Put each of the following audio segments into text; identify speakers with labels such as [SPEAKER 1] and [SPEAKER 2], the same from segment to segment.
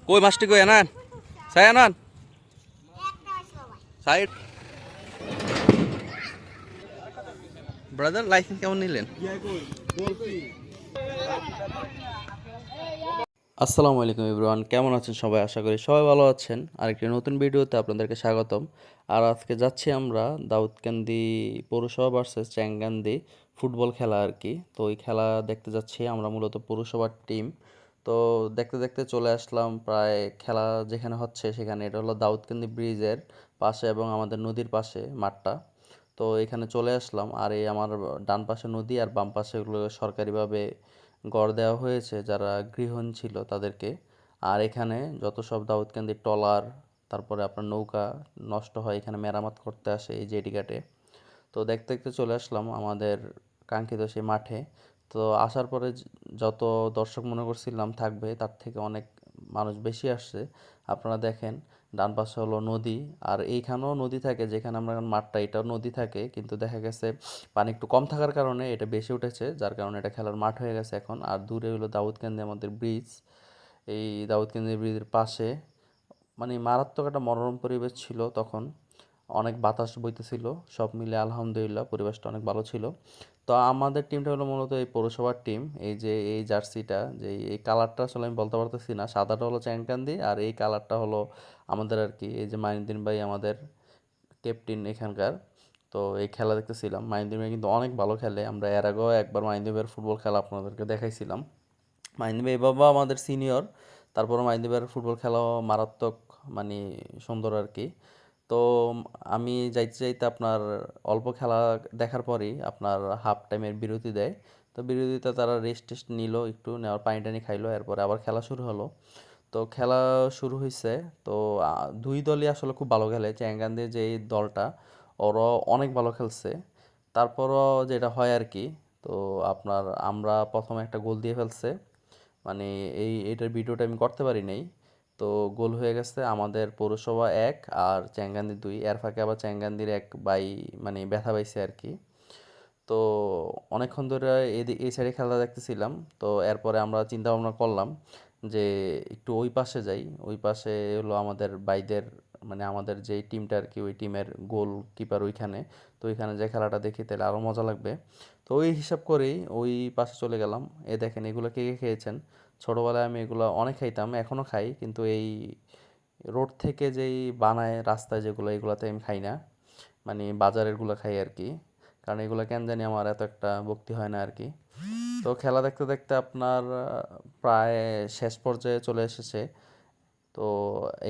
[SPEAKER 1] কই মাছটি কই আনান সাই আনান সাইড ব্রাদার লাইসেন্স কেমন নিলেন? আসসালামু আলাইকুম এভরিওয়ান, কেমন আছেন সবাই? আশা করি সবাই ভালো আছেন। আরেকটি নতুন ভিডিওতে আপনাদেরকে স্বাগতম। আর আজকে যাচ্ছি আমরা দাউদকান্দি পৌরসভা ভার্সেস চ্যাংকান্দি ফুটবল খেলা আর কি। তো ওই খেলা দেখতে যাচ্ছি আমরা, মূলত পৌরসভার টিম। তো দেখতে দেখতে চলে আসলাম প্রায় খেলা যেখানে হচ্ছে সেখানে। এটা হলো দাউদকান্দি ব্রিজের পাশে এবং আমাদের নদীর পাশে মাঠটা। তো এখানে চলে আসলাম। আর এই আমার ডান পাশে নদী আর বাম পাশে এগুলো সরকারিভাবে গড় দেওয়া হয়েছে যারা গৃহহীন ছিল তাদেরকে। আর এখানে যত সব দাউদকান্দির ট্রলার, তারপরে আপনার নৌকা নষ্ট হয় এখানে মেরামত করতে আসে এই জেটি ঘাটে। তো দেখতে দেখতে চলে আসলাম আমাদের কাঙ্ক্ষিত সেই মাঠে। তো আসার পরে যত দর্শক মনে করছিলাম থাকবে তার থেকে অনেক মানুষ বেশি আসছে। আপনারা দেখেন ডান পাশে হলো নদী, আর এইখানেও নদী থাকে যেখানে আমরা এখন মাঠটা, এটাও নদী থাকে, কিন্তু দেখা গেছে পানি একটু কম থাকার কারণে এটা বেশি উঠেছে, যার কারণে এটা খেলার মাঠ হয়ে গেছে এখন। আর দূরে হলো দাউদকান্দি আমাদের ব্রিজ। এই দাউদকান্দি ব্রিজের পাশে মানে মারাত্মক একটা মনোরম পরিবেশ ছিল তখন। অনেক বাতাস বইতেছিল, সব মিলে আলহামদুলিল্লাহ পরিবেশটা অনেক ভালো ছিল। তো আমাদের টিমটা হলো মূলত এই পৌরসভার টিম। এই যে এই জার্সিটা, যে এই কালারটা আসলে আমি বলতে পারতেছি না, সাদাটা হলো চ্যাংকান্দি আর এই কালারটা হলো আমাদের আর কি। এই যে মাইনুদ্দিন ভাই আমাদের ক্যাপ্টেন এখানকার। তো এই খেলা দেখতেছিলাম। মাইনুদ্দিন ভাই কিন্তু অনেক ভালো খেলে, আমরা এর আগেও একবার মাইনুদ্দিন ভাইয়ের ফুটবল খেলা আপনাদেরকে দেখাইছিলাম। মাহিন্দ্র ভাই বাবা আমাদের সিনিয়র, তারপরে মাহিন্দ্র ভাইয়ের ফুটবল খেলাও মারাত্মক, মানে সুন্দর আর কি। তো আমি যাইতে যাইতে আপনার অল্প খেলা দেখার পরেই আপনার হাফ টাইমের বিরতি দেয়। তো বিরতিতে তারা রেস্ট টেস্ট নিল, একটু নেওয়ার পানি টানি খাইলো, এরপরে আবার খেলা শুরু হলো। তো খেলা শুরু হয়েছে। তো দুই দলই আসলে খুব ভালো খেলে। চ্যাংগান্দির যে এই দলটা, ওরাও অনেক ভালো খেলছে। তারপরও যেটা হয় আর কি, তো আপনার আমরা প্রথমে একটা গোল দিয়ে ফেলছে, মানে এইটার ভিডিওটা আমি করতে পারি নাই। তো গোল হয়ে গেছে আমাদের পৌরসভা 1 আর চ্যাংগান্দি 2। এর ফাঁকে আবার চ্যাংগান্দির এক ভাই মানে ব্যথা পাইছে আর কি। তো অনেকক্ষণ ধরে এই সাইডে খেলা দেখতেছিলাম। তো এরপরে আমরা চিন্তা ভাবনা করলাম যে একটু ওই পাশে যাই। ওই পাশে হলো আমাদের বাইদের, মানে আমাদের যেই টিমটা আর কি, ওই টিমের গোল কিপার ওইখানে। তো ওইখানে যে খেলাটা দেখি তাহলে আরও মজা লাগবে। তো ওই হিসাব করেই ওই পাশে চলে গেলাম। এ দেখেন এগুলো কে কে খেয়েছেন? ছোটোবেলায় আমি এগুলো অনেক খাইতাম, এখনও খাই, কিন্তু এই রোড থেকে যেই বানায় রাস্তায় যেগুলো, এগুলোতে আমি খাই না। মানে বাজারেরগুলো খাই আর কি, কারণ এগুলো কেন জানি আমার এত একটা ভক্তি হয় না আর কি। তো খেলা দেখতে দেখতে আপনার প্রায় শেষ পর্যায়ে চলে এসেছে। তো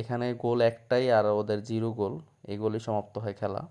[SPEAKER 1] এখানে গোল একটাই আর ওদের জিরো গোল, এই গোলই সমাপ্ত হয় খেলা।